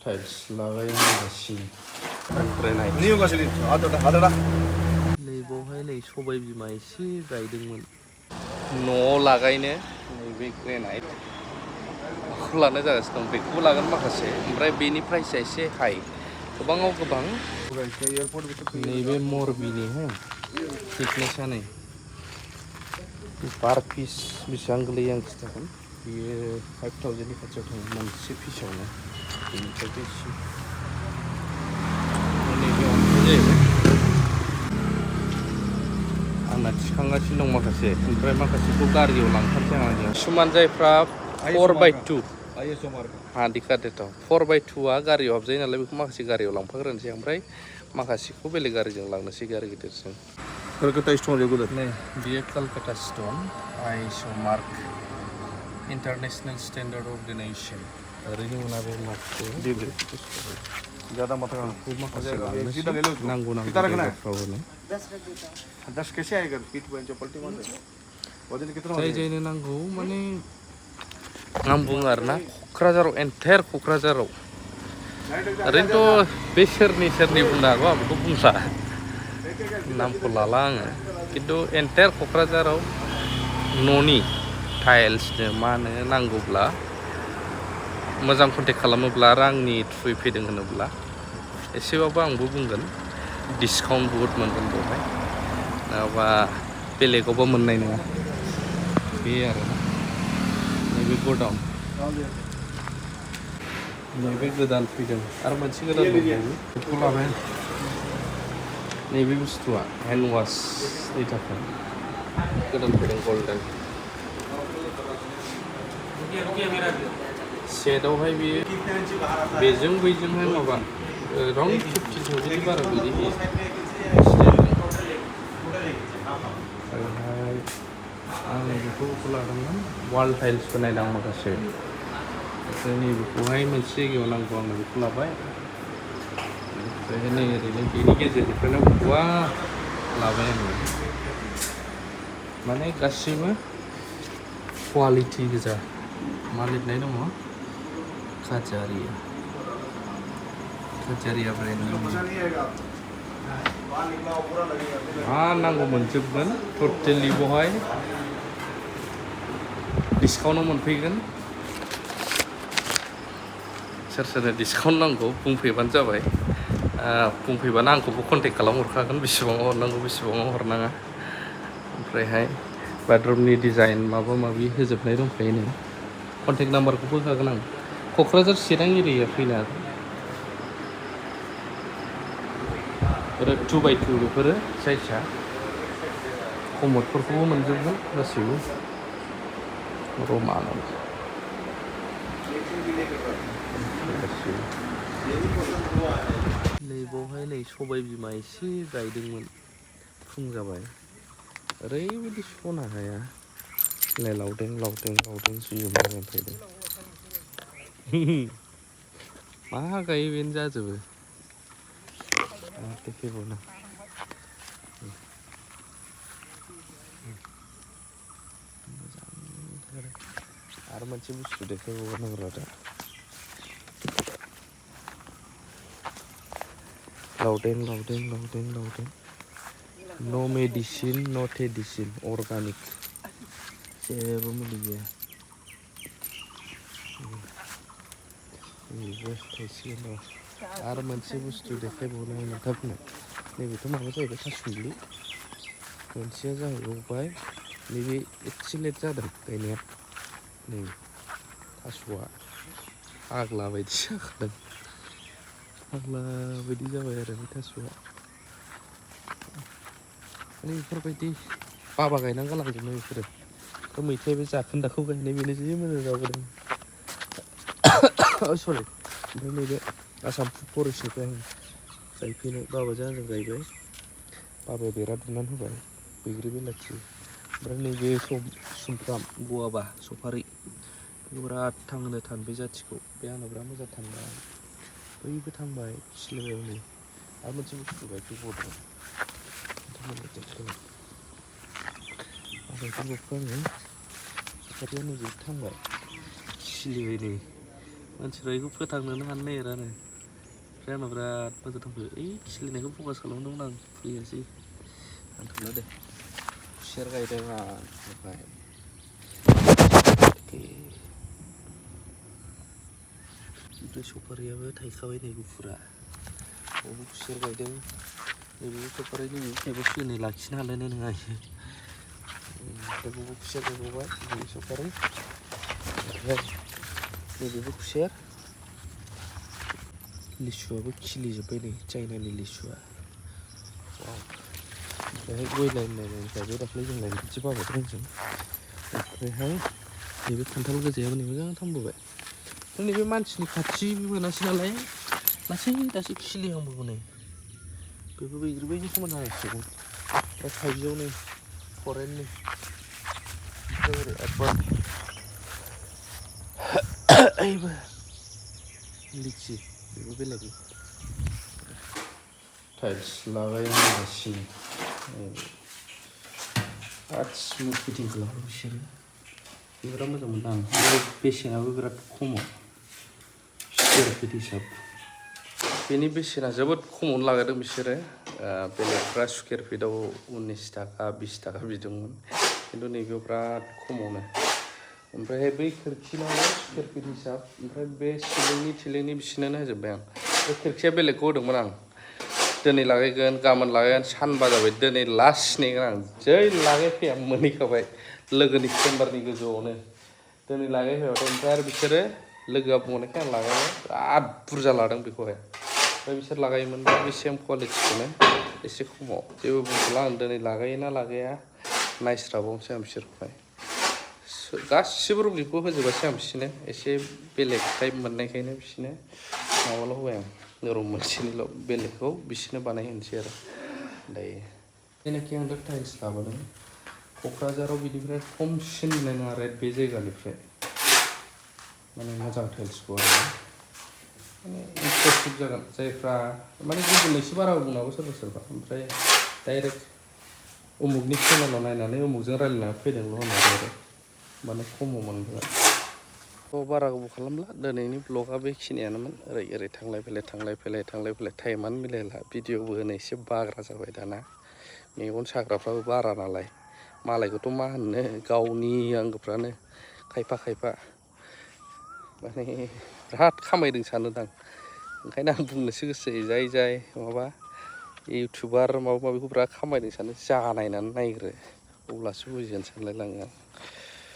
tiles लागायनांगासिनो ओमफ्राय new गासिनो आदादा नैबावहाय नै सबाय बिमा एसे गायदोंमोन न'आव लागायनो नैबे ग्रेनाइट बेखौ लानाय जागासिनो दं बेखौबो लागोन माखासे ओमफ्राय बेनि प्राइसआ एसे हाइ गोबाङाव गोबां नैबे मरबिनि हो थिकनेसा नै पार पिस बेसेबां गोलैयो आं खिन्थागोन बियो 5000नि खाथियाव थाङो मोनसे पिसावनो बेनिफ्राय बेसे नैबे अन्थाइ जाहैबाय आंना थिखांगासिनो दं माखासे ओमफ्राय माखासेखौ गारियाव लांफानोसै आं किसुमान जायफ्रा 4x2 हाँ दिखा देता हूँ 4x2आ गारियाव हाबजायो नालाय बेखौ माखासे गारियाव लांफाग्रोनोसै ओमफ्राय माखासेखौ बेलेग गारिजों लांनोसै गारि गिदिरजों कलकाता स्टोन रेगुलर नै बियो Kolkata stone ISO mark international standard organisation ओरैनो मोना बे मार्कखौ ज़्यादा मत माखासे लांनोसै नांगौ जायगाफ्राव होनो 10 कैसे आएगा पीठ पे जो पलटी मार दे वजन कितना हो जाय जायनो नांगौ माने आं बुङो आरोना क'क्राझाराव एन्टायार क'क्राझाराव ओरैनोथ' बे सोरनि बुंनो हागौ आं बेखौ बुंला नामखौ लाला आङो खिन्थु एन्टायार क'क्राझाराव न'नि टाइल्सनो मा होनो नांगौब्ला मोजां कन्टेक्ट खालामोब्ला आरो आंनि थ्रुयै फैदों होनोब्ला एसेबाबो आंबो बुंगोन डिसकाउन्ट बुहुत मोनगोन बेवहाय नङाबा बेलेगावबो मोननाय नङा बे आरोना नैबे गोदान नैबे गोदान फैदों आरो मोनसे गोदान दंबावो बेखौ लाबाय नैबे बुस्थुआ हेन्ड वाशनि थाखाय गोदान फैदों गल्डेन सेटआवहाय बेयो बेजों बैजोंहाय माबा राउन्ड 50,000 बारा गोलैयो ओमफ्रायहाय आं बेखौ लादोंमोन वाल टाइल्सबो नायदों आं माखासे ओमफ्राय नैबेखौहाय मोनसे जायगायाव नांगौ आंनो बेखौ लाबाय ओमफ्राय नै ओरैनो बेनि गेजेरनिफ्रायनो बबेबा लाबाय आङो माने गासैबो क्वालिटि गोजा मा लिरनाय दङ काजारिया ब्रेन्डनि मा नांगौ मोनजोबगोन टटेलि बेवहाय डिसकाउन्टआव मोनफैगोन सोर सोरनो डिसकाउन्ट नांगौ बुंफैबानो जाबाय बुंफैबानो आंखौबो कन्टेक्ट खालामहरखागोन बेसेबाङाव हरनांगौ बेसेबाङाव हरनाङा ओमफ्रायहाय बाथरुमनि डिजाइन माबा माबि होजोबनाय दंखायो नै कन्टेक्ट नाम्बारखौबो होखागोन आं क'क्राझार चिरां एरियायाव फैनो हागोन आरो 2x2 बेफोरो साइजआ कमोडफोरखौबो मोनजोबगोन गासैबो रमानाव नैबावहाय नै सबाय बिमा एसे गायदोंमोन फुं जाबाय ओरैबायदि सना हाया लावदें जि मोजां फैदों मा गायो बेनो जाजोबो देखायबावनो आरो मोनसे बुस्थु देखायबावनांगौ र' दा लावदें नो मेडिसिन नो ट्रेडिसिन अर्गानिक जेबो मुलि गैया बेबो थायसिगोन र' आरो मोनसे बुस्थु देखायबावनो आं नोंथांनो नैबेथ' माबा जाहैबाय थासुमलि मोनसेया जाहैबाय नैबे एसे लेट जादों गायनाया नै थास'आ फाग्ला बायदि जाखादों फाग्ला बायदि जाबाय आरो बे थास'आ माने बेफोरबायदि बाबा गायनानै गालांजोबनाय बेफोरो मैथाया बे जाखोन्दाखौ गायनाय बेनो जि मोजां जाबोदों सरि ओमफ्राय नैबे आसाम फुड फरेस्टनिफ्राय आं गायफैनाय बाबाजों आंजों गायबाय बाबाया बेरा दुमनानै होबाय बैग्रि बिलाथि ओमफ्राय नैबे सुमफ्राम गुवाभा सफारि बेखौ बिराद थांहोनो थान बे जाथिखौ बे आंनाव बिराद मोजां थांबाय बैबो थांबाय सिलिबायाव नै आरो मोनसे बुस्थु गायफैबावदों गायफैबावखौ आङो सफारिया नैबे थांबाय सिलिबाय नै मानसिफ्रा बेखौ फोथांनोनो हानो नागिरानो ओमफ्राय आंना बिराद मोजां दंफैयो ओइ खिलिनायखौ फकास खालामदोंमोन आं फैयासै आंथ'ला दे खुसेर गायदों आं ओमफ्राय ओमफ्राय सफारियाबो थायखाबाय नै गुफुरा बेयावबो खुसेर गायदों नैबेबो सफारि नैबे फैनाय लाखिनो हालायनाय नङा बेखौबो खुसेर गायबावबाय नैबे सफारि ओमफ्राय नैबेबो खुसेर लिसुआबो खिलिजोब्बाय नै चाइनानि लिसुआ ओमफ्रायहाय गय लाइन गायबाय दाख्लै जों लाइन बिदि बाबाय जों ओमफ्रायहाय नैबे खान्थाल गोजायाबो नै मोजां थांबोबाय नैबे मानसिनि खाथि मोनासै नालाय लासै लासै खिलिहांबोगौ नै बेबो बैग्रि बायदि समान जासिगौ ओमफ्राय थाइजौ नै फरेननि ओमफ्राय ओरै एप्पल ओइबो लिचि बेबो बेलेगनि टाइल्स लागायहांगासिनो बिराद स्मुथ फिटिं खालामो बिसोरो बिराद मोजां मोनदों आं बेसेनाबो बिराद खमाव स्कुवेर फिट हिसाब बेनि बेसेना जोबोद खमावनो लागायदों बिसोरो बेलेगफ्रा स्कुवेर फिटआव 19 थाखा 20 थाखा बिदोंमोन खिन्थु नैबेयाव बिराद खमावनो ओमफ्रायहाय बै खोरखिनावबो स्कुवेर फिट हिसाब ओमफ्राय बे सिलिंनि बिसिनोनो होजोब्बाय आं बे खोरखिया बेलेगखौ होदोंमोन आं दिनै लागायगोन गाबोन लागायगोन सानबा जाबाय दिनै लास्ट नेगोन आं जै लागायफैया मोनहैखाबाय लोगोनि चेम्बारनि गोजौआवनो दिनै लागायफैबाथाय ओमफ्राय आरो बिसोरो लोगोआ बुंनायखाय आं लागायबाय बिराद बुरजा लादों बेखौहाय ओमफ्राय बिसोर लागायोमोनबा बे सेम कुवालिटिखौनो एसे खमाव जेबो बुंथ'ला आं दिनै लागायोना लागाया नायस्राबावनोसै आं बिसोरखौहाय गासिबो रुमनिखौ होजोबासै आं बिसोरनो एसे बेलेग टाइप मोननायखायनो बिसोरनो माबाल' होबाय आं रुम मोनसेनिल' बेलेगखौ बिसोरनो बानायहोनोसै आरो दायो जायनाखि आं दा टाइल्स लाबोदों क'क्राझाराव बिनिफ्राय खमसिन मोननाय नङा रेट बे जायगानिफ्राय माने मोजां टाइल्सखौ आरो माने इम्प्रेसिभ जागोन जायफ्रा माने गुबुन एसे बाराबो बुंनो हागौ सोरबा सोरबा ओमफ्राय डाइरेक्ट उमुगनि चेनेलाव नायनानै उमुगजों रायज्लायनानै फैदोंल' होननानै आरो माने खमाव मोनगोन बारा गोबाव खालामला दिनैनि ब्लगआ बेखिनियानोमोन ओरै थांलाय फैलाय टाइमानो मिलायला भिडिअबो होनो एसे बाग्रा जाबाय दाना मेगन साग्राफ्राबो बारा नालाय मालायखौथ' मा होननो गावनि आंगोफ्रानो खायफा माने बिराद खामायदों सानोदां ओंखायनो आं बुंनोसो गोसो जायो जाय माबा इउटुबार माबा माबिखौ बिराद खामायदों सानो नायनानै नायग्रो अब्लासो बुजिगोन सानलायलाङो आं